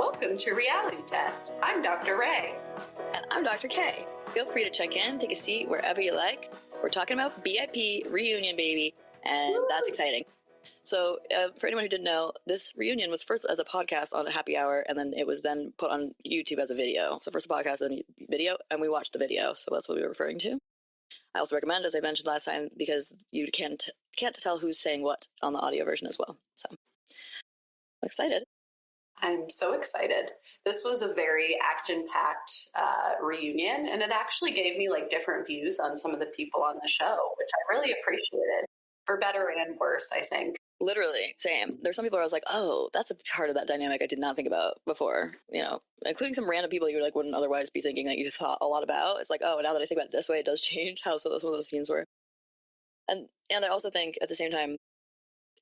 Welcome to Reality Test. I'm Dr. Ray. And I'm Dr. Kay. Feel free to check in, take a seat wherever you like. We're talking about BIP reunion, baby, and that's exciting. So for anyone who didn't know, this reunion was first as a podcast on a happy hour, and then it was then put on YouTube as a video. So first a podcast, then video, and we watched the video. So that's what we were referring to. I also recommend, as I mentioned last time, because you can't tell who's saying what on the audio version as well. So I'm excited. I'm so excited. This was a very action-packed reunion, and it actually gave me like different views on some of the people on the show, which I really appreciated, for better and worse, I think. Literally, same. There's some people where I was like, oh, that's a part of that dynamic I did not think about before, you know, including some random people you like wouldn't otherwise be thinking that you thought a lot about. It's like, oh, now that I think about it this way, it does change how some of those scenes were. And I also think at the same time,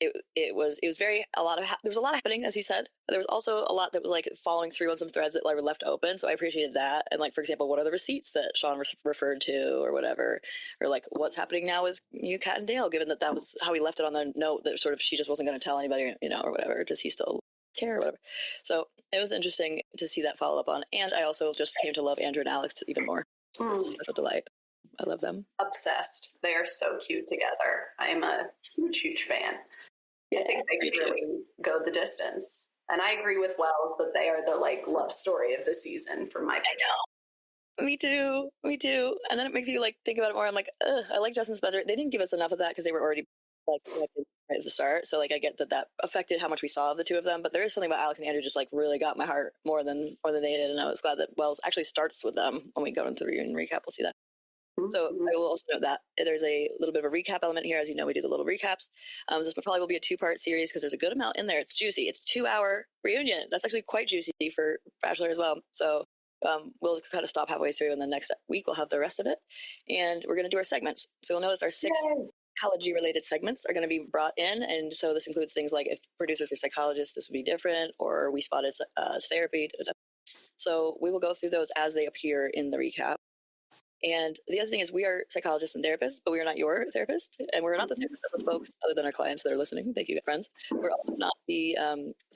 it was very there was a lot happening, as he said. There was also a lot that was like following through on some threads that were left open, so I appreciated that. And like, for example, what are the receipts that Sean referred to, or whatever, or like what's happening now with you, Kat and Dale, given that was how he left it on the note that sort of she just wasn't going to tell anybody, you know, or whatever. Does he still care or whatever? So it was interesting to see that follow up on. And I also just came to love Andrew and Alex even more. Such a delight. I love them. Obsessed. They are so cute together. I am a huge fan. I think they could really go the distance. And I agree with Wells that they are the like love story of the season for my opinion. Me too. And then it makes you like think about it more. I'm like, I like Justin Spencer. They didn't give us enough of that because they were already like connected right at the start. So like I get that affected how much we saw of the two of them. But there is something about Alex and Andrew just like really got my heart more than they did. And I was glad that Wells actually starts with them when we go into the reunion recap. We'll see that. So I will also note that there's a little bit of a recap element here. As you know, we do the little recaps. This probably will be a 2-part series because there's a good amount in there. It's juicy. It's a 2-hour reunion. That's actually quite juicy for Bachelor as well. So we'll kind of stop halfway through, and then next week we'll have the rest of it. And we're going to do our segments. So you'll notice our 6 psychology-related segments are going to be brought in. And so this includes things like if producers were psychologists, this would be different, or we spotted therapy. So we will go through those as they appear in the recap. And the other thing is we are psychologists and therapists, but we are not your therapist. And we're not the therapists of the folks other than our clients that are listening. Thank you, friends. We're also not the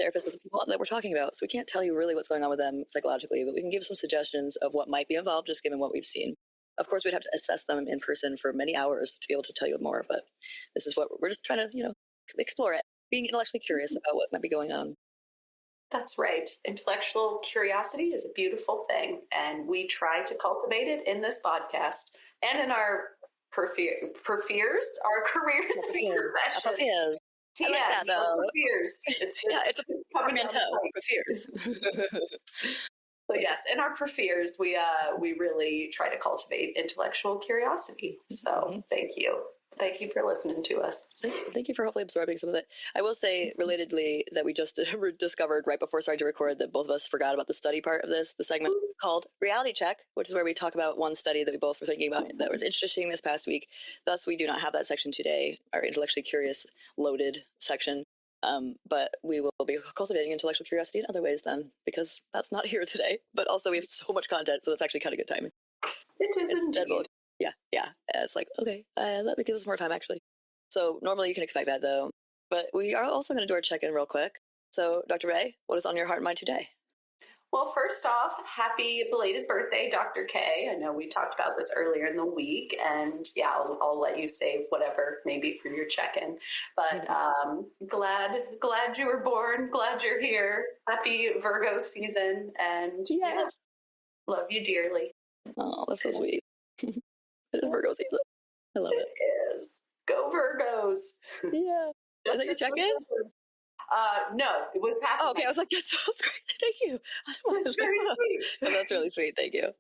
therapists of the people that we're talking about. So we can't tell you really what's going on with them psychologically, but we can give some suggestions of what might be involved, just given what we've seen. Of course, we'd have to assess them in person for many hours to be able to tell you more. But this is what we're just trying to, explore it, being intellectually curious about what might be going on. That's right. Intellectual curiosity is a beautiful thing, and we try to cultivate it in this podcast and in our careers and professions. I like that, though. It's a portmanteau, profeers. But yes, in our profeers, we really try to cultivate intellectual curiosity. So thank you. Thank you for listening to us. Thank you for hopefully absorbing some of it. I will say, relatedly, that we just discovered right before starting to record that both of us forgot about the study part of this. The segment is called Reality Check, which is where we talk about one study that we both were thinking about that was interesting this past week. Thus, we do not have that section today, our intellectually curious loaded section. But we will be cultivating intellectual curiosity in other ways then, because that's not here today. But also, we have so much content, so that's actually kind of good timing. It is indeed. Yeah. It's like, okay, that gives us more time, actually. So normally you can expect that, though. But we are also going to do our check-in real quick. So, Dr. Ray, what is on your heart and mind today? Well, first off, happy belated birthday, Dr. Kay. I know we talked about this earlier in the week, and yeah, I'll let you save whatever maybe for your check-in. But glad you were born. Glad you're here. Happy Virgo season, and yes, love you dearly. Oh, that's so sweet. It is Virgo season. I love it. It is. Go Virgos. Yeah. Was that your check-in? No, it was half. Oh, okay, I was like, that sounds great. Thank you. That's very sweet. Oh, that's really sweet. Thank you.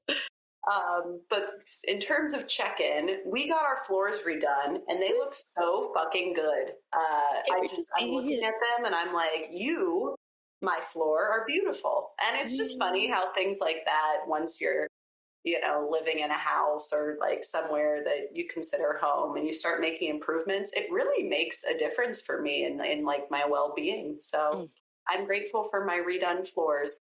But in terms of check-in, we got our floors redone, and they look so fucking good. I'm looking at them, and I'm like, you, my floor, are beautiful. And it's just funny how things like that, once you're living in a house or like somewhere that you consider home and you start making improvements, it really makes a difference for me in like my well-being. So I'm grateful for my redone floors.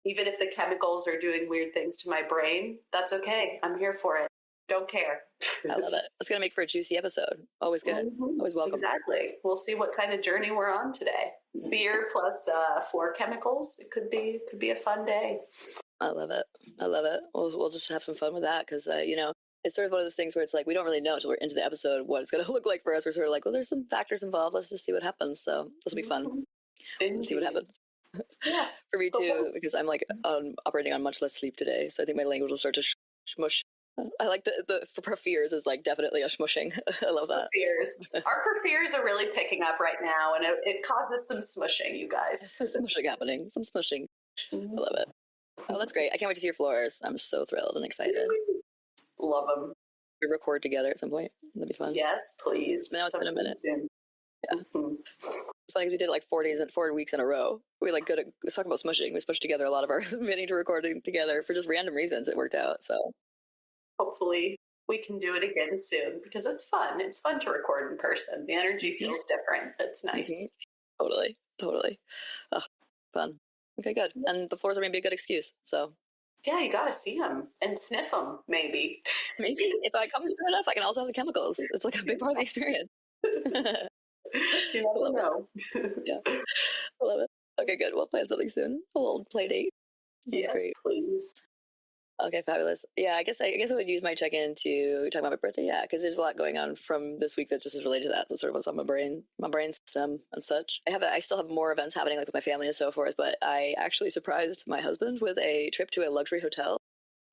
Even if the chemicals are doing weird things to my brain, that's okay. I'm here for it. Don't care. I love it. It's going to make for a juicy episode. Always good. Always welcome. Exactly. We'll see what kind of journey we're on today. Beer plus 4 chemicals. It could be a fun day. I love it. We'll just have some fun with that because, it's sort of one of those things where it's like we don't really know until we're into the episode what it's going to look like for us. We're sort of like, well, there's some factors involved. Let's just see what happens. So this will be fun. See what happens. Yes. For me too, because I'm like operating on much less sleep today. So I think my language will start to smush. I like the fears is like definitely a smushing. I love that. Fears. Our fears are really picking up right now, and it causes some smushing, you guys. Some smushing happening. Some smushing. I love it. Oh, that's great. I can't wait to see your floors. I'm so thrilled and excited. Love them. We record together at some point. That'd be fun. Yes, please. Now it's been a minute. Soon. Yeah. It's funny we did like 4 weeks in a row. We like good at talking about smushing. We smushed together a lot of our meeting to recording together for just random reasons. It worked out. So hopefully we can do it again soon because it's fun. It's fun to record in person. The energy feels different. It's nice. Totally. Oh, fun. Okay, good. And the floors are maybe a good excuse. So yeah, you got to see them and sniff them, maybe. Maybe if I come soon enough, I can also have the chemicals. It's like a big part of the experience. You never know. Yeah, I love it. Okay, good. We'll plan something soon. A little play date. Yes, great. Please. Okay, fabulous. Yeah, I guess I would use my check-in to talk about my birthday. Yeah, because there's a lot going on from this week that just is related to that. That's sort of what's on my brain system and such. I still have more events happening like with my family and so forth, but I actually surprised my husband with a trip to a luxury hotel,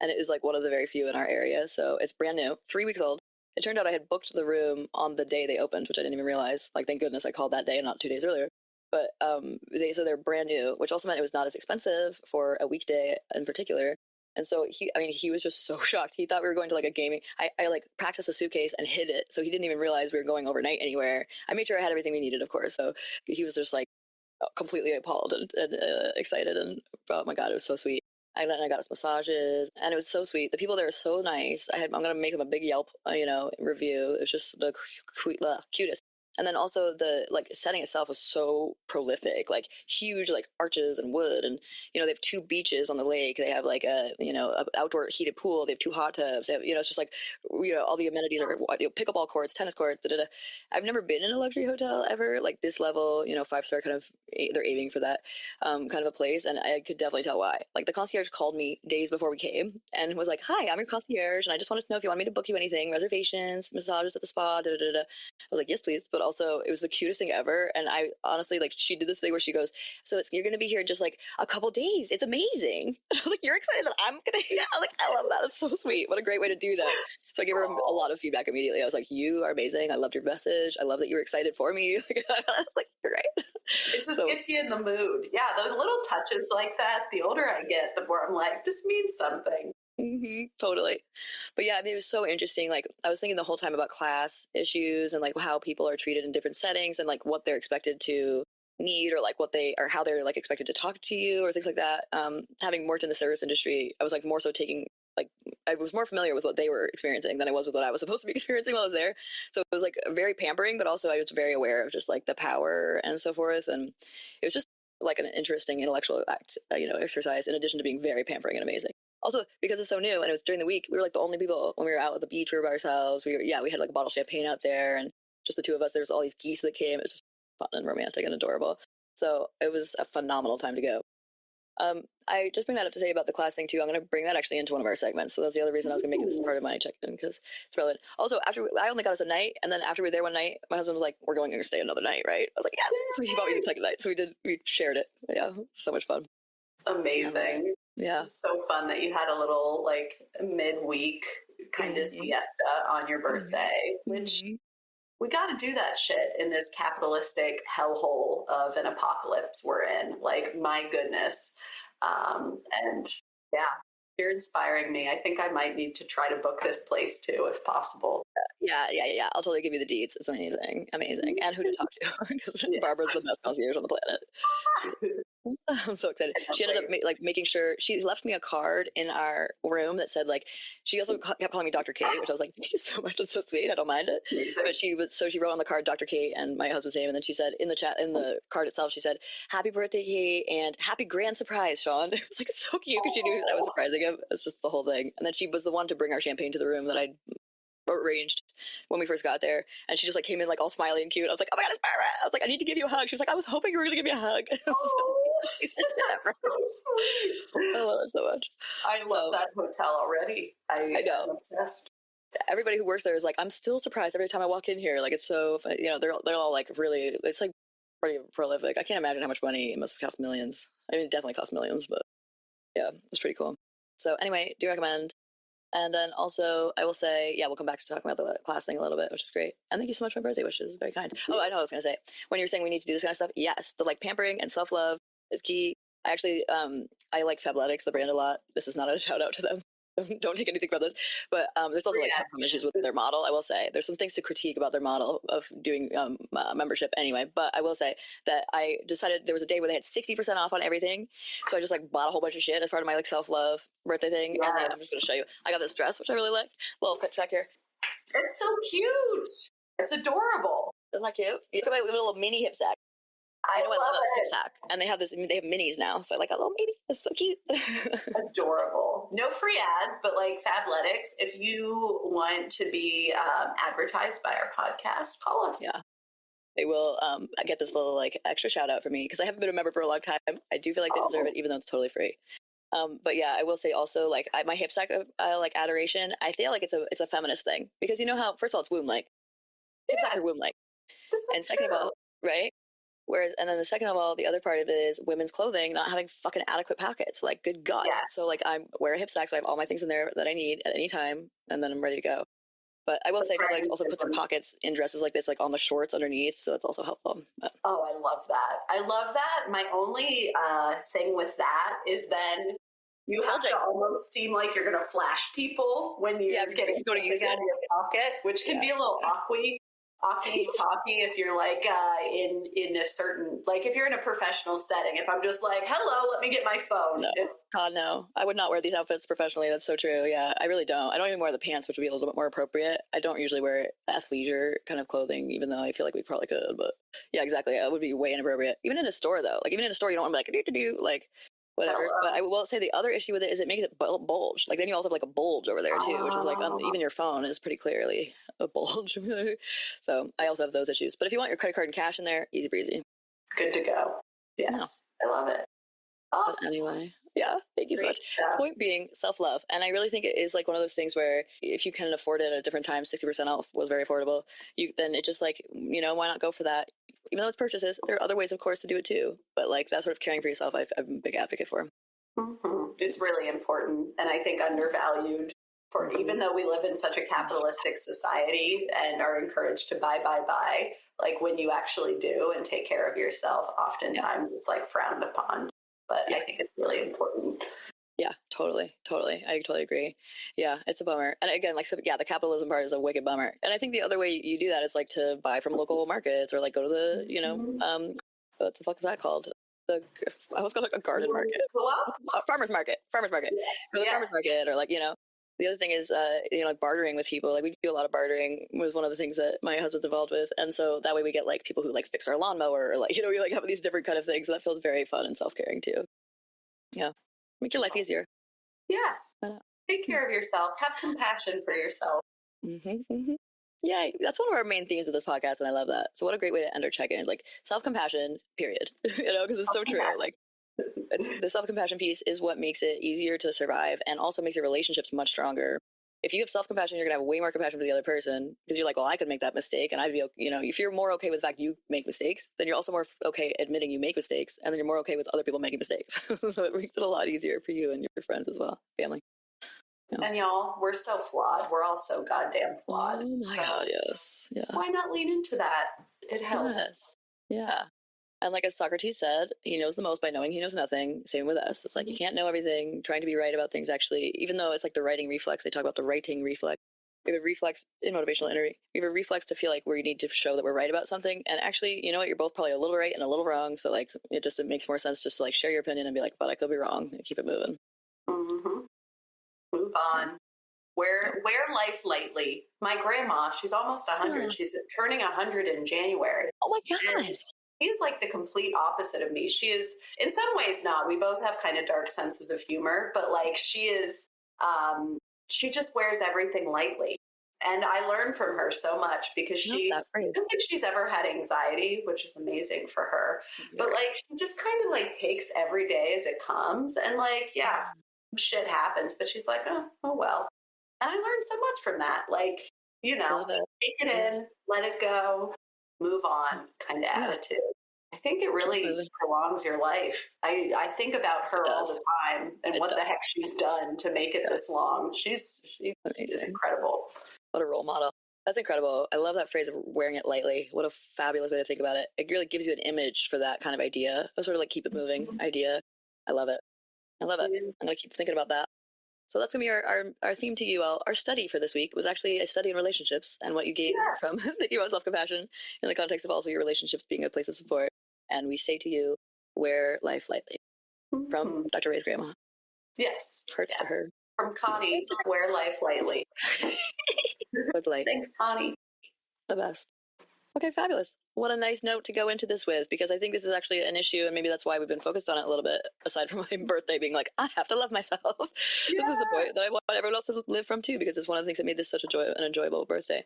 and it is like one of the very few in our area. So it's brand new, 3 weeks old. It turned out I had booked the room on the day they opened, which I didn't even realize. Like, thank goodness I called that day and not 2 days earlier. But they're brand new, which also meant it was not as expensive for a weekday in particular. And so he was just so shocked. He thought we were going to like a gaming. I like practiced a suitcase and hid it, so he didn't even realize we were going overnight anywhere. I made sure I had everything we needed, of course. So he was just like completely appalled and excited. And oh my God, it was so sweet. I got us massages, and it was so sweet. The people there are so nice. I'm gonna make them a big Yelp, review. It was just the cutest. And then also the like setting itself was so prolific, like huge like arches and wood, and they have 2 beaches on the lake. They have like a outdoor heated pool. They have 2 hot tubs. They have, it's just like all the amenities are pickleball courts, tennis courts. I've never been in a luxury hotel ever, like this level, 5-star kind of. They're aiming for that kind of a place, and I could definitely tell why. Like the concierge called me days before we came and was like, "Hi, I'm your concierge, and I just wanted to know if you want me to book you anything, reservations, massages at the spa." I was like, "Yes, please." But also it was the cutest thing ever, and I honestly like she did this thing where she goes, "So you're gonna be here in just like a couple days, it's amazing." I was like, "You're excited that I'm gonna like I love that. It's so sweet. What a great way to do that." So I gave her a lot of feedback immediately. I was like, "You are amazing. I loved your message. I love that you were excited for me." I was like, "You're right." It just gets you in the mood. Yeah, those little touches like that, the older I get, the more I'm like, this means something. Totally. But yeah, it was so interesting. Like I was thinking the whole time about class issues and like how people are treated in different settings and like what they're expected to need or like how they're like expected to talk to you or things like that. Having worked in the service industry, I was like more so taking like I was more familiar with what they were experiencing than I was with what I was supposed to be experiencing while I was there. So it was like very pampering, but also I was very aware of just like the power and so forth. And it was just like an interesting intellectual exercise in addition to being very pampering and amazing. Also, because it's so new and it was during the week, we were like the only people when we were out at the beach. We were by ourselves. We had like a bottle of champagne out there and just the 2 of us. There was all these geese that came. It was just fun and romantic and adorable. So it was a phenomenal time to go. I just bring that up to say about the class thing too. I'm going to bring that actually into one of our segments. So that's the other reason I was going to make this part of my check-in because it's relevant. Also, I only got us a night, and then after we were there one night, my husband was like, "We're going to stay another night, right?" I was like, "Yes." So he bought me the second night. So we shared it. Yeah, so much fun. Amazing. Yeah. It's so fun that you had a little like midweek kind of siesta on your birthday, which we got to do that shit in this capitalistic hellhole of an apocalypse we're in. Like, my goodness. And yeah, you're inspiring me. I think I might need to try to book this place too, if possible. Yeah. I'll totally give you the deets. It's amazing. And who to talk to because Barbara's the best concierge on the planet. I'm so excited. She ended up making sure she left me a card in our room that said like, she also kept calling me Dr. Kay, which I was like, thank you so much. That's so sweet. I don't mind it. But she wrote on the card Dr. Kay and my husband's name. And then she said in the card itself, she said, happy birthday, Kay, and happy grand surprise, Sean. It was like so cute because she knew I was surprising him. It's just the whole thing. And then she was the one to bring our champagne to the room that I arranged when we first got there, and she just like came in like all smiley and cute. I was like, oh my god, it's Barbara. I was like, I need to give you a hug. She was like, I was hoping you were gonna give me a hug. That's so sweet. I love it so much. I love that hotel already. I know. I'm obsessed. Everybody who works there is like, I'm still surprised every time I walk in here. Like, it's so, you know, they're all like really, it's like pretty prolific. I can't imagine how much money it must have cost millions. I mean, it definitely cost millions, but yeah, it's pretty cool. So anyway, do recommend. And then also, I will say, yeah, we'll come back to talking about the class thing a little bit, which is great. And thank you so much for my birthday wishes. Very kind. Oh, I know what I was going to say. When you're saying we need to do this kind of stuff, yes, the like pampering and self-love is key. I actually, I like Fabletics, the brand, a lot. This is not a shout out to them. Don't take anything from this. But there's also like some issues with their model, I will say. There's some things to critique about their model of doing membership anyway. But I will say that I decided there was a day where they had 60% off on everything. So I just like bought a whole bunch of shit as part of my like self-love birthday thing. Yes. And then I'm just going to show you. I got this dress, which I really liked. Little fit check here. It's so cute. It's adorable. Isn't that cute? You got my little mini hip sack. I know I love a hip sack. And they have minis now. So I like that little baby. It's so cute. Adorable. No free ads, but like Fabletics, if you want to be advertised by our podcast, call us. Yeah. They will get this little like extra shout out for me because I haven't been a member for a long time. I do feel like they deserve it, even though it's totally free. But yeah, I will say also like my hip sack like adoration, I feel like it's a feminist thing because you know how, first of all, it's womb-like. Hip sacks are womb-like. And second of all, right? Whereas, and then the second of all, the other part of it is women's clothing not having fucking adequate pockets. Like, good God. Yes. So, like, I wear a hip sack, so I have all my things in there that I need at any time, and then I'm ready to go. But I will say, Fabletics also put some pockets in dresses like this, like on the shorts underneath, so that's also helpful. But. Oh, I love that. I love that. My only thing with that is then you have to almost seem like you're going to flash people when you're getting go to use out of your pocket, which can be a little awkward. Talkie if you're like in a certain, like if you're in a professional setting, if I'm just like, hello, let me get my phone. No. God, no. I would not wear these outfits professionally. That's so true. Yeah, I really don't. I don't even wear the pants, which would be a little bit more appropriate. I don't usually wear athleisure kind of clothing, even though I feel like we probably could. But yeah, exactly. It would be way inappropriate. Even in a store, though. Like even in a store, you don't want to be like, like whatever. Hello. But I will say the other issue with it is it makes it bulge. Like then you also have like a bulge over there too, which is like even your phone is pretty clearly a bulge. So I also have those issues. But if you want your credit card and cash in there, easy breezy. Good to go. Yes, I love it. But anyway, yeah, thank you so much. Point being, self-love. And I really think it is like one of those things where if you can afford it at a different time, 60% off was very affordable. Then it just like, you know, why not go for that? Even though it's purchases, there are other ways, of course, to do it too. But like that sort of caring for yourself, I'm a big advocate for. Mm-hmm. It's really important. And I think undervalued for, even though we live in such a capitalistic society and are encouraged to buy, like when you actually do and take care of yourself, oftentimes it's like frowned upon. But I think it's really important. Yeah, totally. I totally agree. Yeah, it's a bummer. And again, like, so, yeah, the capitalism part is a wicked bummer. And I think the other way you do that is like to buy from local markets or like go to the, you know, what the fuck is that called? I was going to like a garden market. Farmer's market. Yes. Go to the farmer's market or like, you know. The other thing is, you know, like bartering with people. Like we do a lot of bartering was one of the things that my husband's involved with. And so that way we get like people who like fix our lawnmower or like, you know, we like have these different kind of things. So that feels very fun and self-caring too. Yeah. Make your life easier. Yes. Take care of yourself. Have compassion for yourself. Yeah, that's one of our main themes of this podcast. And I love that. So what a great way to end our check-in. Like self-compassion, period. You know, because it's so true. Like, the self-compassion piece is what makes it easier to survive and also makes your relationships much stronger. If you have self-compassion, you're going to have way more compassion for the other person because you're like, well, I could make that mistake. And I'd be, you know, if you're more okay with the fact you make mistakes, then you're also more okay admitting you make mistakes. And then you're more okay with other people making mistakes. So it makes it a lot easier for you and your friends as well, family. Yeah. And y'all, we're so flawed. We're all so goddamn flawed. Oh my God, yes. Yeah. Why not lean into that? It helps. Yes. Yeah. And like as Socrates said, he knows the most by knowing he knows nothing. Same with us. It's like you can't know everything. Trying to be right about things actually, even though it's like the writing reflex, they talk about the writing reflex. We have a reflex in motivational interview. We have a reflex to feel like we need to show that we're right about something. And actually, you know what? You're both probably a little right and a little wrong. So like, it makes more sense just to like share your opinion and be like, but I could be wrong, and keep it moving. Mm-hmm. Move on. Wear life lightly. My grandma, she's almost 100. She's turning 100 in January. Oh my God. And she's like the complete opposite of me. She is, in some ways, not. We both have kind of dark senses of humor, but like she is, she just wears everything lightly. And I learned from her so much because I don't think she's ever had anxiety, which is amazing for her. But like, she just kind of like takes every day as it comes. And like, yeah, shit happens, but she's like, oh well. And I learned so much from that. Like, you know, take it in, let it go, move on kind of attitude. I think it really prolongs your life. I think about her all the time and what the heck she's done to make it this long. She's incredible. What a role model. That's incredible. I love that phrase of wearing it lightly. What a fabulous way to think about it. It really gives you an image for that kind of idea, a sort of like keep it moving idea. I love it. I'm going to keep thinking about that. So that's going to be our theme to you all. Our study for this week was actually a study in relationships and what you gain from the ep self-compassion in the context of also your relationships being a place of support. And we say to you, wear life lightly. From Dr. Ray's grandma. Yes. Hearts to her. From Connie, wear life lightly. Thanks, Connie. The best. Okay, fabulous. What a nice note to go into this with, because I think this is actually an issue, and maybe that's why we've been focused on it a little bit, aside from my birthday being like, I have to love myself. This is the point that I want everyone else to live from too, because it's one of the things that made this such an enjoyable birthday.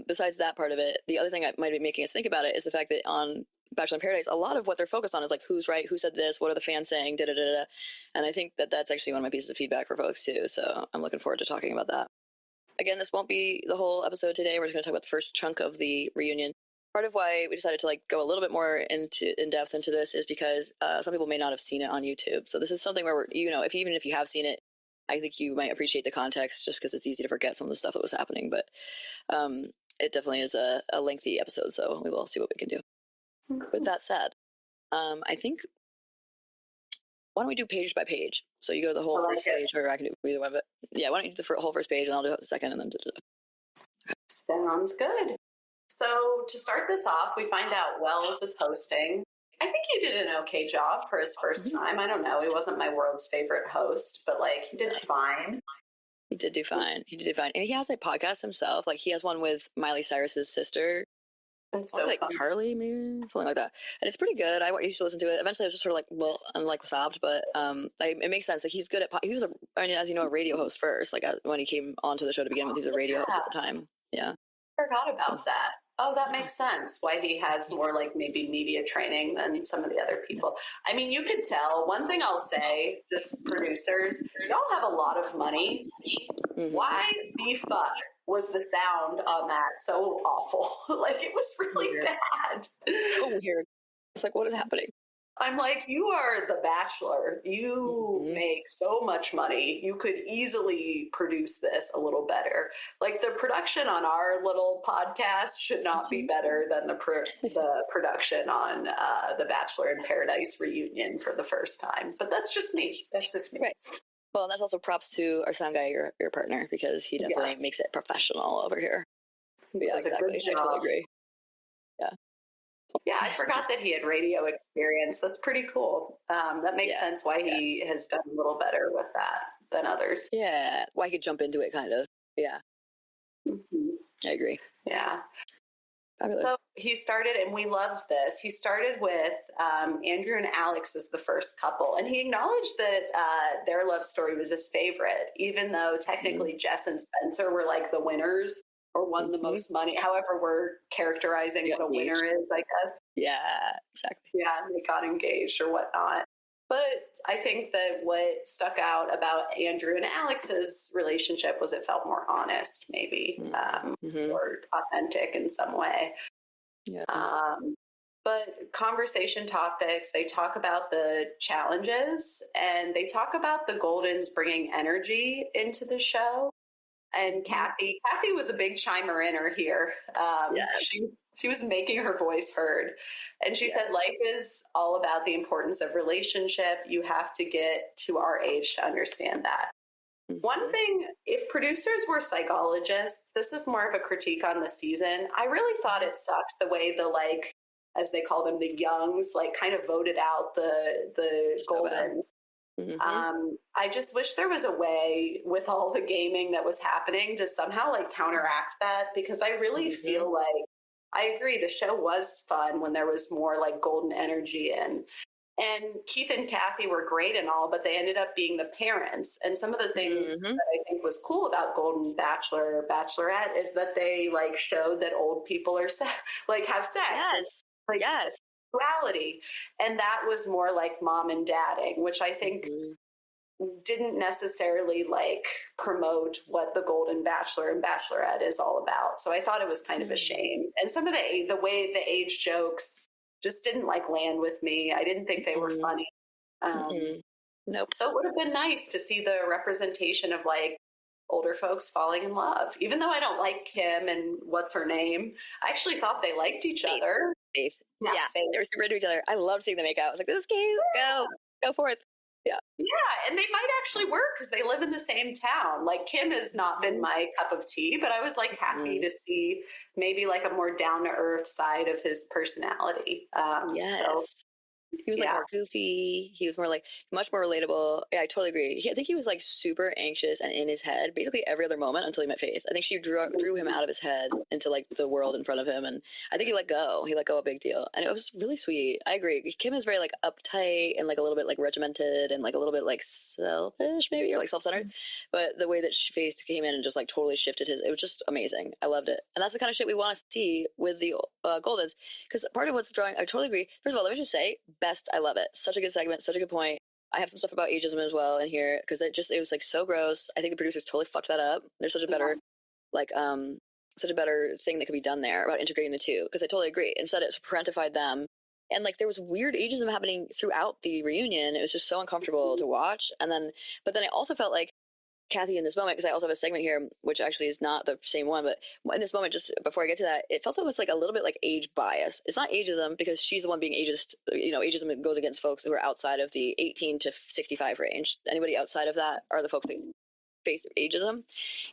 Besides that part of it, the other thing that might be making us think about it is the fact that on Bachelor in Paradise, a lot of what they're focused on is like, who's right, who said this, what are the fans saying, da-da-da-da. And I think that that's actually one of my pieces of feedback for folks too, so I'm looking forward to talking about that. Again, this won't be the whole episode today. We're just going to talk about the first chunk of the reunion. Part of why we decided to like go a little bit more in depth into this is because some people may not have seen it on YouTube. So this is something where even if you have seen it, I think you might appreciate the context just because it's easy to forget some of the stuff that was happening. But it definitely is a lengthy episode, so we will see what we can do. With that said, I think why don't we do page by page? So you go to the whole first page, or I can do either one. But yeah, why don't you do the whole first page, and I'll do the second, and then. Okay. Sounds good. So to start this off, we find out Wells is hosting. I think he did an okay job for his first time. I don't know. He wasn't my world's favorite host, but like he did fine. He did do fine. And he has a podcast himself. Like he has one with Miley Cyrus's sister. That's so like funny. Carly, maybe something like that. And it's pretty good. I used to listen to it. Eventually, I was just sort of like, well, and like sobbed, but it makes sense. Like he's good at. He was as you know, a radio host first. Like when he came onto the show to begin with, he was a radio host at the time. Yeah, forgot about that. Oh, that makes sense. Why he has more like maybe media training than some of the other people. I mean, you could tell. One thing I'll say, just producers, y'all have a lot of money. Mm-hmm. Why the fuck was the sound on that so awful? Like it was really bad. So weird. It's like, what is happening? I'm like, you are the Bachelor. You make so much money. You could easily produce this a little better. Like the production on our little podcast should not be better than the production on the Bachelor in Paradise reunion for the first time. But that's just me. Right. Well, that's also props to our sound guy, your partner, because he definitely makes it professional over here. Yeah, exactly. I totally agree. Yeah. Yeah, I forgot that he had radio experience. That's pretty cool. That makes sense why he has done a little better with that than others. Yeah, why he could jump into it, kind of. Yeah. Mm-hmm. I agree. Yeah. Fabulous. So he started, and we loved this. He started with Andrew and Alex as the first couple, and he acknowledged that their love story was his favorite, even though technically Jess and Spencer were like the winners or won the most money. However, we're characterizing what a winner is, I guess. Yeah, exactly. Yeah, they got engaged or whatnot. But I think that what stuck out about Andrew and Alex's relationship was it felt more honest, maybe, or authentic in some way. Yeah. But conversation topics, they talk about the challenges and they talk about the Goldens bringing energy into the show. And Kathy was a big chimer-inner here. She was making her voice heard. And she said, life is all about the importance of relationship. You have to get to our age to understand that. One thing, if producers were psychologists, this is more of a critique on the season. I really thought it sucked the way the, like, as they call them, the youngs, like, kind of voted out the So Goldens. I just wish there was a way with all the gaming that was happening to somehow like counteract that, because I really feel like, I agree, the show was fun when there was more like golden energy in. And Keith and Kathy were great and all, but they ended up being the parents. And some of the things that I think was cool about Golden Bachelor or Bachelorette is that they like showed that old people are like have sex. Yes. Like sexuality. And that was more like mom and dadding, which I think didn't necessarily like promote what the Golden Bachelor and Bachelorette is all about. So I thought it was kind of a shame. And some of the way the age jokes just didn't like land with me. I didn't think they were funny. Nope. So it would have been nice to see the representation of like older folks falling in love. Even though I don't like Kim and what's her name, I actually thought they liked each other. Faith. Yeah, Faith. They were super into each other. I loved seeing them make out. I was like, this is cute. Go for it. Yeah, and they might actually work because they live in the same town. Like Kim has not been my cup of tea, but I was like happy to see maybe like a more down to earth side of his personality. So, he was like more goofy. He was more like much more relatable. Yeah, I totally agree. I think he was like super anxious and in his head basically every other moment until he met Faith. I think she drew him out of his head into like the world in front of him, and I think he let go. He let go a big deal, and it was really sweet. I agree. Kim is very like uptight and like a little bit like regimented and like a little bit like selfish maybe, or like self-centered. But the way that Faith came in and just like totally shifted it was just amazing. I loved it, and that's the kind of shit we want to see with the Goldens, because part of what's drawing. I totally agree. First of all, let me just say. Best. I love it. Such a good segment. Such a good point. I have some stuff about ageism as well in here because it was like so gross. I think the producers totally fucked that up. There's such a better such a better thing that could be done there about integrating the two, because I totally agree. Instead, it parentified them, and like there was weird ageism happening throughout the reunion. It was just so uncomfortable to watch. But then I also felt like Kathy in this moment, because I also have a segment here, which actually is not the same one, but in this moment, just before I get to that, it felt almost like a little bit like age bias. It's not ageism because she's the one being ageist. You know, ageism goes against folks who are outside of the 18 to 65 range. Anybody outside of that are the folks that face ageism.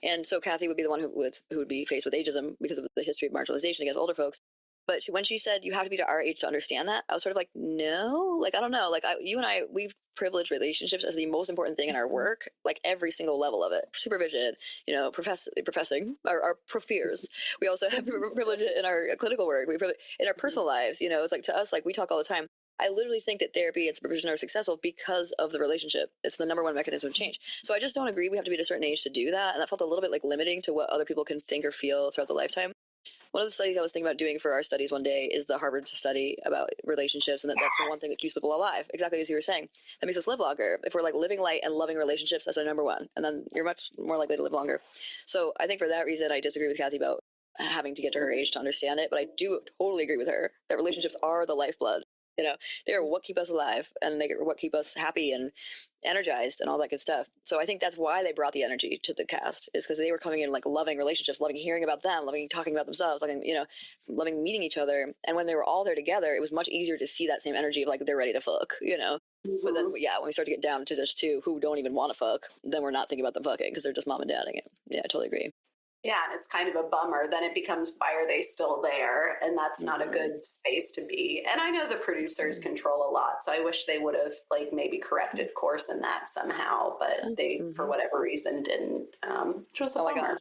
And so Kathy would be the one who would be faced with ageism because of the history of marginalization against older folks. But when she said you have to be to our age to understand that, I was sort of like, no, like, I don't know. Like you and I, we've privileged relationships as the most important thing in our work, like every single level of it. Supervision, you know, professing our profeers. We also have privilege in our clinical work. In our personal lives, you know, it's like to us, like we talk all the time. I literally think that therapy and supervision are successful because of the relationship. It's the number one mechanism of change. So I just don't agree we have to be at a certain age to do that. And that felt a little bit like limiting to what other people can think or feel throughout the lifetime. One of the studies I was thinking about doing for our studies one day is the Harvard study about relationships, and that's the one thing that keeps people alive, exactly as you were saying. That makes us live longer. If we're like living light and loving relationships, that's our number one, and then you're much more likely to live longer. So I think for that reason, I disagree with Kathy about having to get to her age to understand it, but I do totally agree with her that relationships are the lifeblood. You know, they're what keep us alive, and they're what keep us happy and energized and all that good stuff. So I think that's why they brought the energy to the cast, is because they were coming in like loving relationships, loving hearing about them, loving talking about themselves, loving, you know, loving meeting each other. And when they were all there together, it was much easier to see that same energy of like they're ready to fuck, you know. But then, yeah, when we start to get down to this two who don't even want to fuck, then we're not thinking about them fucking because they're just mom and dadding it. Yeah, I totally agree. Yeah, and it's kind of a bummer. Then it becomes, why are they still there? And that's not a good space to be. And I know the producers control a lot, so I wish they would have like maybe corrected course in that somehow, but they, for whatever reason, didn't. Which was a bummer.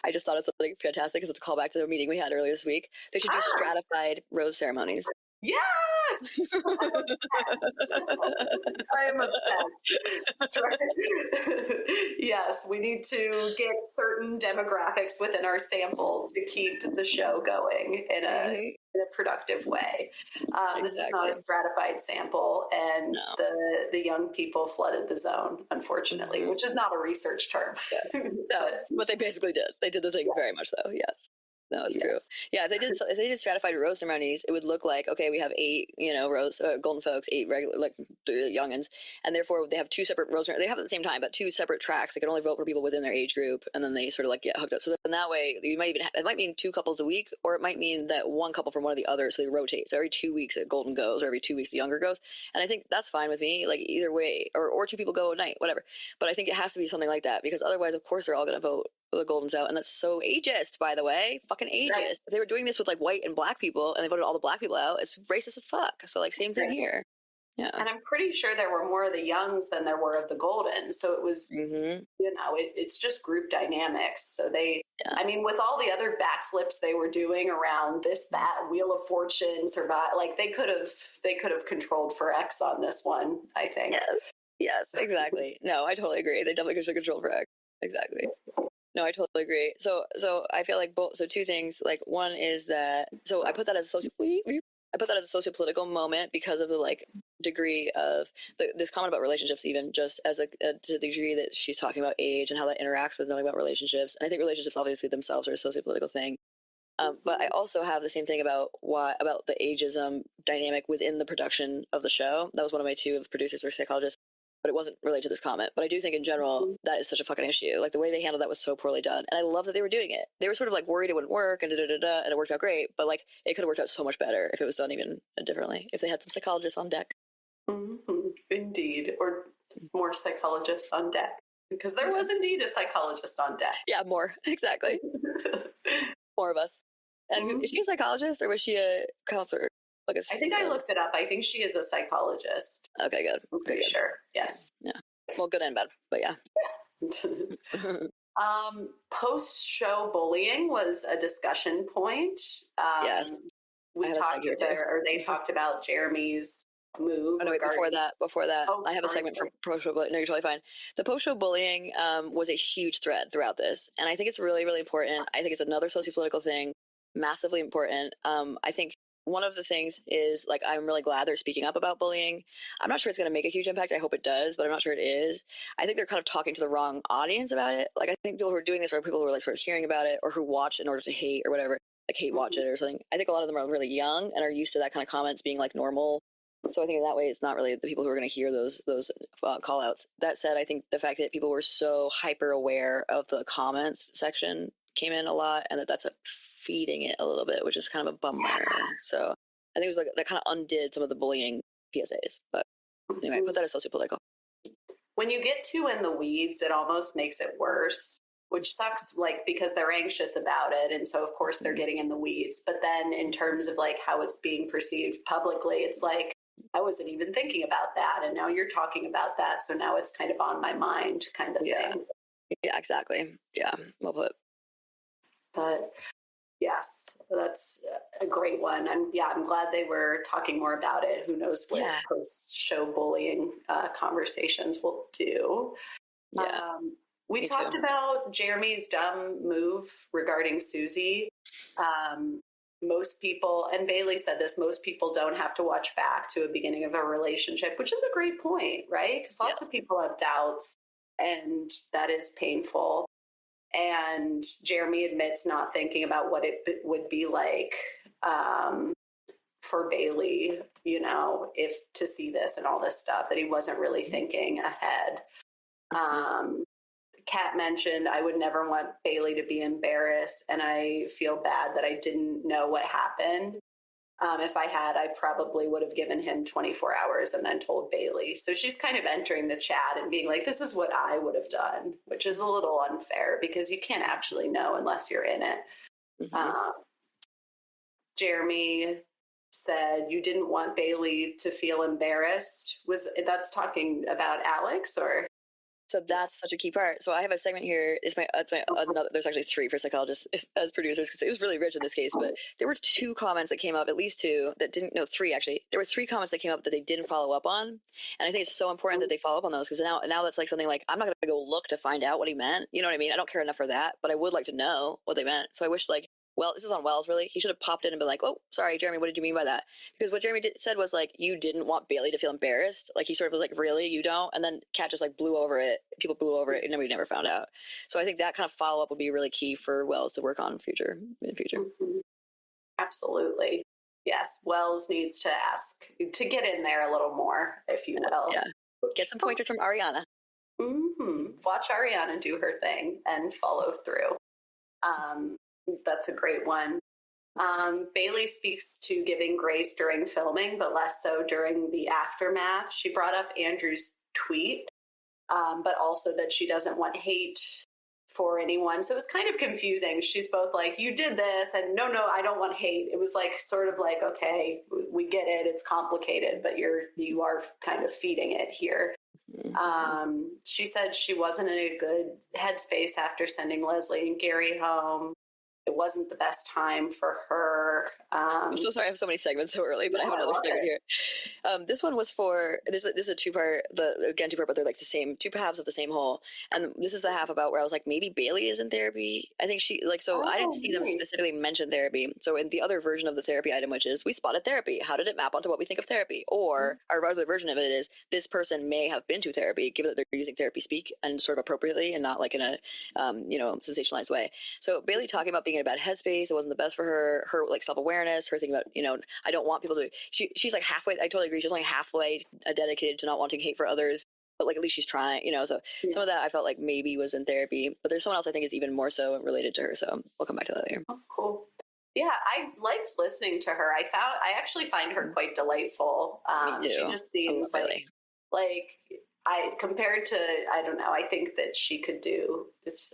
I just thought it's something fantastic because it's a callback to the meeting we had earlier this week. They should do stratified rose ceremonies. Yes! I'm obsessed. I am obsessed. Yes, we need to get certain demographics within our sample to keep the show going in a productive way. This is not a stratified sample, and the young people flooded the zone, unfortunately, which is not a research term. No, but they basically did. They did the thing very much so, yes. No, it's true. Yeah, if they did stratified rose ceremonies, it would look like, okay, we have 8, rose golden folks, 8 regular like youngins, and therefore they have 2 separate rose. They have at the same time, but 2 separate tracks. They can only vote for people within their age group, and then they sort of like get hooked up. So then that way, you might even it might mean 2 couples a week, or it might mean that 1 couple from one of the others. So they rotate. So every 2 weeks, a golden goes, or every 2 weeks, the younger goes. And I think that's fine with me. Like either way, or 2 people go at night, whatever. But I think it has to be something like that, because otherwise, of course, they're all going to vote the Goldens out, and that's so ageist, by the way. Fucking ageist. Right. If they were doing this with like white and black people and they voted all the black people out, it's racist as fuck. So like same thing here. Yeah. And I'm pretty sure there were more of the youngs than there were of the Goldens. So it was, it's just group dynamics. So they, I mean, with all the other backflips they were doing around this, that, Wheel of Fortune, survive, like they could have controlled for X on this one, I think. Yes, exactly. No, I totally agree. They definitely should control for X. Exactly. No, I totally agree. So I feel like both. So 2 things. Like one is that. So I put that as a sociopolitical moment because of the like degree of this comment about relationships, even just as to the degree that she's talking about age and how that interacts with knowing about relationships. And I think relationships obviously themselves are a sociopolitical thing. But I also have the same thing about the ageism dynamic within the production of the show. That was one of my 2 producers or psychologists. But it wasn't related to this comment. But I do think in general, that is such a fucking issue. Like the way they handled that was so poorly done. And I love that they were doing it. They were sort of like worried it wouldn't work and and it worked out great. But like it could have worked out so much better if it was done even differently. If they had some psychologists on deck. Mm-hmm. Indeed. Or more psychologists on deck. Because there was indeed a psychologist on deck. Yeah, more. Exactly. More of us. And is she a psychologist or was she a counselor? I think I looked it up. I think she is a psychologist. Okay, good. I'm pretty sure. Yes. Yeah. Well, good and bad, but yeah. Post-show bullying was a discussion point. Yes. We talked about, or they talked about Jeremy's move. Oh, no, wait, before that, I have a segment for post-show bullying. No, you're totally fine. The post-show bullying was a huge thread throughout this, and I think it's really, really important. I think it's another sociopolitical thing, massively important. I think one of the things is, like, I'm really glad they're speaking up about bullying. I'm not sure it's going to make a huge impact. I hope it does, but I'm not sure it is. I think they're kind of talking to the wrong audience about it. Like, I think people who are doing this are people who are, like, sort of hearing about it or who watch in order to hate or whatever, like, hate watch it or something. I think a lot of them are really young and are used to that kind of comments being, like, normal. So I think in that way, it's not really the people who are going to hear those call outs. That said, I think the fact that people were so hyper aware of the comments section came in a lot, and that's feeding it a little bit, which is kind of a bummer. So I think it was like that kind of undid some of the bullying PSAs. But anyway, I put that as sociopolitical. When you get too in the weeds, it almost makes it worse, which sucks, like, because they're anxious about it. And so, of course, they're getting in the weeds. But then in terms of, like, how it's being perceived publicly, it's like, I wasn't even thinking about that. And now you're talking about that. So now it's kind of on my mind kind of thing. Yeah, exactly. Yeah, well put. But yes, that's a great one. I'm glad they were talking more about it. Who knows what post-show bullying conversations will do. Yeah. We talked about Jeremy's dumb move regarding Susie. Most people, and Bailey said this, most people don't have to watch back to a beginning of a relationship, which is a great point, right? Because lots of people have doubts, and that is painful. And Jeremy admits not thinking about what it would be like for Bailey, if to see this and all this stuff, that he wasn't really thinking ahead. Kat mentioned, I would never want Bailey to be embarrassed, and I feel bad that I didn't know what happened. If I had, I probably would have given him 24 hours and then told Bailey. So she's kind of entering the chat and being like, this is what I would have done, which is a little unfair because you can't actually know unless you're in it. Jeremy said you didn't want Bailey to feel embarrassed. That's talking about Alex, or? So that's such a key part. So I have a segment here. It's my another, there's actually 3 for psychologists as producers, because it was really rich in this case. But there were 2 comments that came up, at least 2 that didn't. No, 3 actually. There were 3 comments that came up that they didn't follow up on, and I think it's so important that they follow up on those, because now that's like something like, I'm not going to go look to find out what he meant. You know what I mean? I don't care enough for that, but I would like to know what they meant. So I wish, like, well, this is on Wells, really. He should have popped in and been like, oh, sorry, Jeremy, what did you mean by that? Because what Jeremy said was like, you didn't want Bailey to feel embarrassed. Like he sort of was like, really, you don't? And then Kat just like blew over it. People blew over it and nobody never found out. So I think that kind of follow up would be really key for Wells to work on in the future. Mm-hmm. Absolutely. Yes, Wells needs to ask to get in there a little more, if you will. Yeah. Get some pointers from Ariana. Mm-hmm. Watch Ariana do her thing and follow through. That's a great one. Bailey speaks to giving grace during filming, but less so during the aftermath. She brought up Andrew's tweet, but also that she doesn't want hate for anyone. So it was kind of confusing. She's both like, you did this, and no, I don't want hate. It was like sort of like, okay, we get it. It's complicated, but you are kind of feeding it here. She said she wasn't in a good headspace after sending Leslie and Gary home. It wasn't the best time for her. I'm so sorry I have so many segments so early, but I have another segment here. This one was for, this is a two-part, two-part, but they're like the same, two halves of the same whole. And this is the half about where I was like, maybe Bailey is in therapy. I think she, like, so I didn't see them specifically mention therapy. So in the other version of the therapy item, which is, we spotted therapy. How did it map onto what we think of therapy? Or our other version of it is, this person may have been to therapy, given that they're using therapy speak and sort of appropriately and not like in a, sensationalized way. So Bailey talking about being in a bad headspace, it wasn't the best for her like self-awareness, her thinking about, I don't want people to, she's like halfway, I totally agree, she's only halfway dedicated to not wanting hate for others, but like at least she's trying, so some of that I felt like maybe was in therapy, but there's someone else I think is even more so related to her, so we'll come back to that later. Oh, cool. Yeah, I liked listening to her. I actually find her quite delightful. Me too. She just seems like compared to, I don't know, I think that she could do,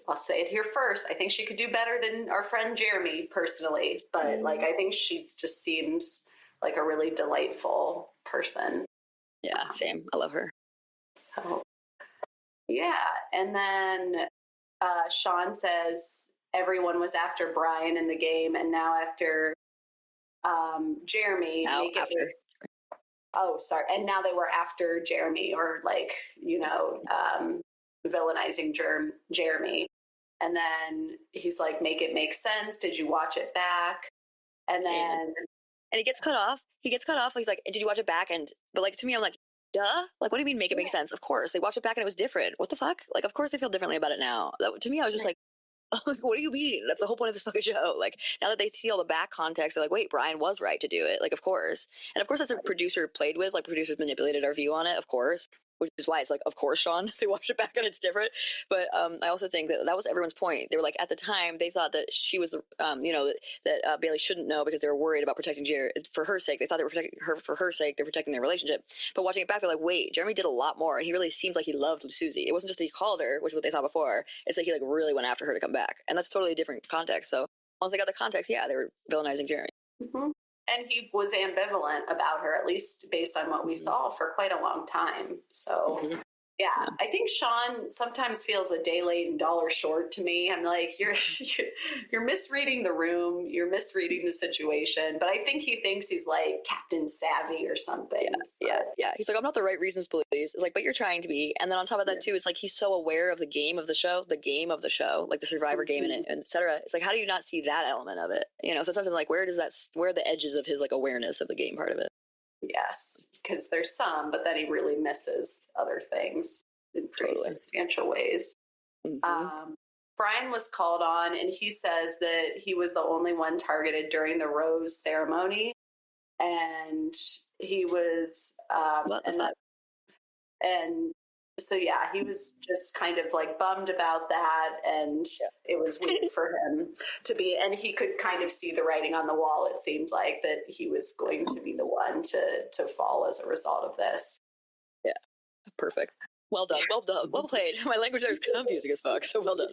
I'll say it here first, I think she could do better than our friend Jeremy personally, but I think she just seems like a really delightful person. Yeah, same. I love her. Oh. Yeah, and then Sean says everyone was after Brian in the game, and now after Jeremy. Oh, sorry. And now they were after Jeremy, or villainizing Jeremy. And then he's like, make it make sense. Did you watch it back? And then... And he gets cut off. He's like, did you watch it back? But like, to me, I'm like, duh? Like, what do you mean make it make sense? Of course. They watched it back and it was different. What the fuck? Like, of course they feel differently about it now. To me, I was just like, what do you mean? That's the whole point of this fucking show. Like, now that they see all the back context, they're like, wait, Brian was right to do it. Like, of course. And of course, that's a producer played with. Like, producers manipulated our view on it, of course. Which is why it's like, of course, Sean, they watch it back and it's different. But I also think that was everyone's point. They were like, at the time, they thought that she was, that Bailey shouldn't know because they were worried about protecting Jerry for her sake. They thought they were protecting her for her sake. They're protecting their relationship. But watching it back, they're like, wait, Jeremy did a lot more. And he really seems like he loved Susie. It wasn't just that he called her, which is what they thought before. It's like he like really went after her to come back. And that's totally a different context. So once they got the context, yeah, they were villainizing Jeremy. Mm-hmm. And he was ambivalent about her, at least based on what we saw, for quite a long time. So... Yeah, I think Sean sometimes feels a day late and dollar short to me. I'm like, you're misreading the room, you're misreading the situation. But I think he thinks he's like Captain Savvy or something. Yeah. He's like, I'm not the right reasons, please. It's like, but you're trying to be. And then on top of that too, it's like he's so aware of the game of the show, like the Survivor game and et cetera. It's like, how do you not see that element of it? Sometimes I'm like, where are the edges of his like awareness of the game part of it? Yes, because there's some, but then he really misses other things in pretty substantial ways. Brian was called on, and he says that he was the only one targeted during the rose ceremony, and he was, so yeah, he was just kind of like bummed about that, and it was weird for him to be, and he could kind of see the writing on the wall. It seems like that he was going to be the one to fall as a result of this. Yeah, perfect. Well done, well played. My language there is confusing as fuck, so well done.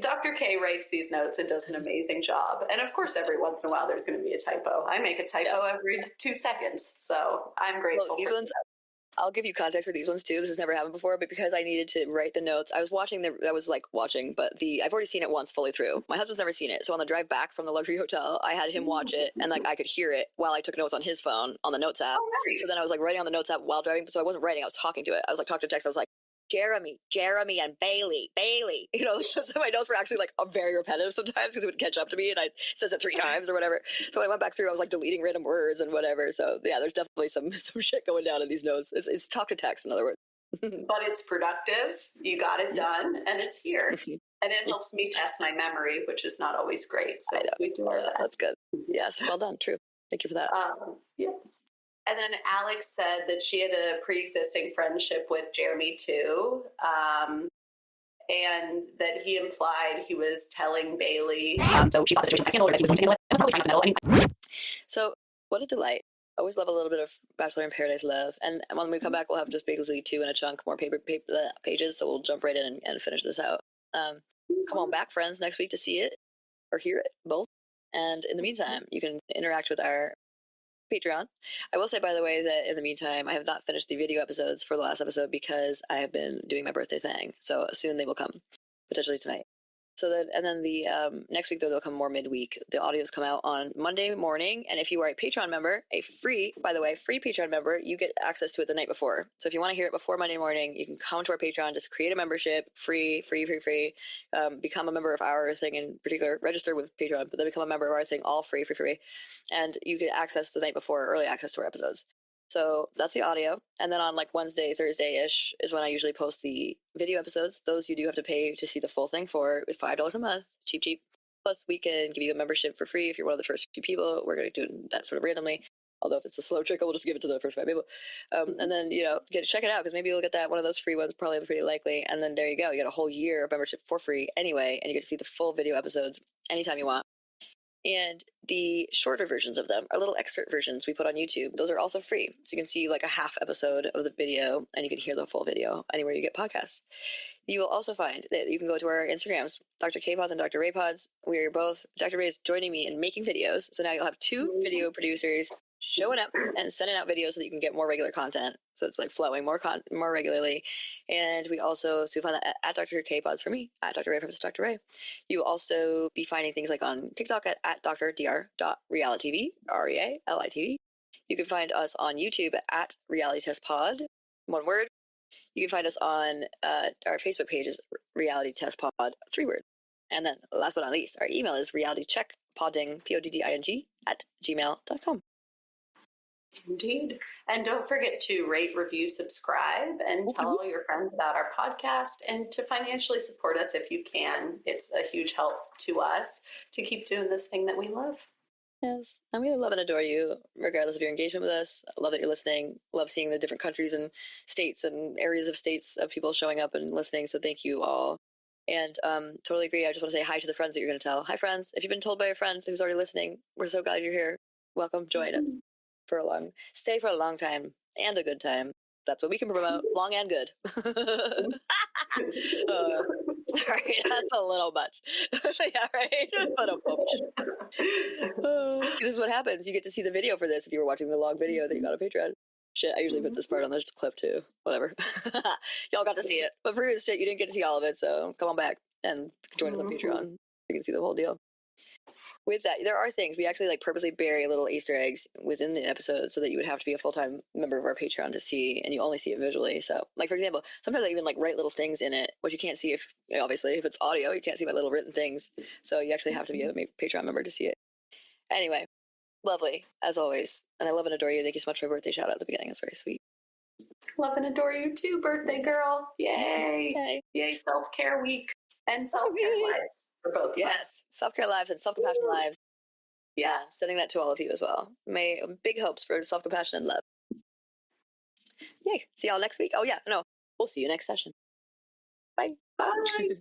Dr. Kay writes these notes and does an amazing job. And of course, every once in a while, there's going to be a typo. I make a typo every 2 seconds, so I'm grateful for that. I'll give you context for these ones too. This has never happened before, but because I needed to write the notes, I've already seen it once fully through. My husband's never seen it. So on the drive back from the luxury hotel, I had him watch it, and like I could hear it while I took notes on his phone on the notes app. Oh, nice. So then I was like writing on the notes app while driving. So I wasn't writing, I was talking to it. I was like talking to text. I was like, Jeremy, and Bailey. You know, so my notes were actually like very repetitive sometimes because it would catch up to me and I says it 3 times or whatever. So when I went back through, I was like deleting random words and whatever. So yeah, there's definitely some shit going down in these notes. It's talk to text, in other words. But it's productive. You got it done, and it's here. And it helps me test my memory, which is not always great. So we do our best. That's good. Yes, well done. True. Thank you for that. Yes. And then Alex said that she had a pre-existing friendship with Jeremy too, and that he implied he was telling Bailey. So she thought the situation might handle, or that he was going to handle it. And was probably trying to meddle. So what a delight. Always love a little bit of Bachelor in Paradise love. And when we come back, we'll have just basically 2 in a chunk, more pages. So we'll jump right in and finish this out. Come on back, friends, next week to see it or hear it, both. And in the meantime, you can interact with our Patreon. I will say, by the way, that in the meantime, I have not finished the video episodes for the last episode because I have been doing my birthday thing. So soon they will come, potentially tonight. So that, and then the next week, though, they'll come more midweek. The audios come out on Monday morning. And if you are a Patreon member, free Patreon member, you get access to it the night before. So if you want to hear it before Monday morning, you can come to our Patreon, just create a membership, free. Become a member of our thing in particular, register with Patreon, but then become a member of our thing, all free. And you get access the night before, early access to our episodes. So that's the audio. And then on like Wednesday, Thursday-ish is when I usually post the video episodes. Those you do have to pay to see the full thing for. It's $5 a month. Cheap. Plus we can give you a membership for free if you're one of the first few people. We're going to do that sort of randomly. Although if it's a slow trickle, we'll just give it to the first 5 people. And then, check it out because maybe you'll get that one of those free ones, probably pretty likely. And then there you go. You get a whole year of membership for free anyway. And you get to see the full video episodes anytime you want. And the shorter versions of them are little excerpt versions we put on YouTube. Those are also free. So you can see like a half episode of the video and you can hear the full video anywhere you get podcasts. You will also find that you can go to our Instagrams, Dr. K Pods and Dr. Ray Pods. We're both, Dr. Ray is joining me in making videos. So now you'll have 2 video producers showing up and sending out videos so that you can get more regular content. So it's like flowing more regularly. And we also, so you find that at Dr. K Pods for me, at Dr. Ray for Dr. Ray. You will also be finding things like on TikTok at dr.realitv, REALITV. You can find us on YouTube at Reality Test Pod, one word. You can find us on our Facebook page is Reality Test Pod, 3 words. And then last but not least, our email is realitycheckpodding, PODDING, @gmail.com. Indeed. And don't forget to rate, review, subscribe, and tell all your friends about our podcast and to financially support us if you can. It's a huge help to us to keep doing this thing that we love. Yes. And we love and adore you, regardless of your engagement with us. I love that you're listening. Love seeing the different countries and states and areas of states of people showing up and listening. So thank you all. And totally agree. I just want to say hi to the friends that you're going to tell. Hi, friends. If you've been told by a friend who's already listening, we're so glad you're here. Welcome. Join us. Stay for a long time and a good time. That's what we can promote. Long and good. Sorry, that's a little much. Yeah, right? But this is what happens. You get to see the video for this if you were watching the long video that you got on Patreon. Shit, I usually put this part on the clip too. Whatever. Y'all got to see it. But for shit, you didn't get to see all of it, so come on back and join us on Patreon. You can see the whole deal. With that, there are things we actually purposely bury little Easter eggs within the episode so that you would have to be a full-time member of our Patreon to see, and you only see it visually. So, for example, sometimes I even write little things in it, which you can't see if it's audio, you can't see my little written things. So you actually have to be a Patreon member to see it. Anyway, lovely as always, and I love and adore you. Thank you so much for your birthday shout out at the beginning. It's very sweet. Love and adore you too, birthday girl. Yay! Yay! Self-care week and self-care lives for both of us. Self-care lives and self-compassion lives. Yes. Sending that to all of you as well. May big hopes for self-compassion and love. Yay. See y'all next week. Oh, yeah. No. We'll see you next session. Bye. Bye.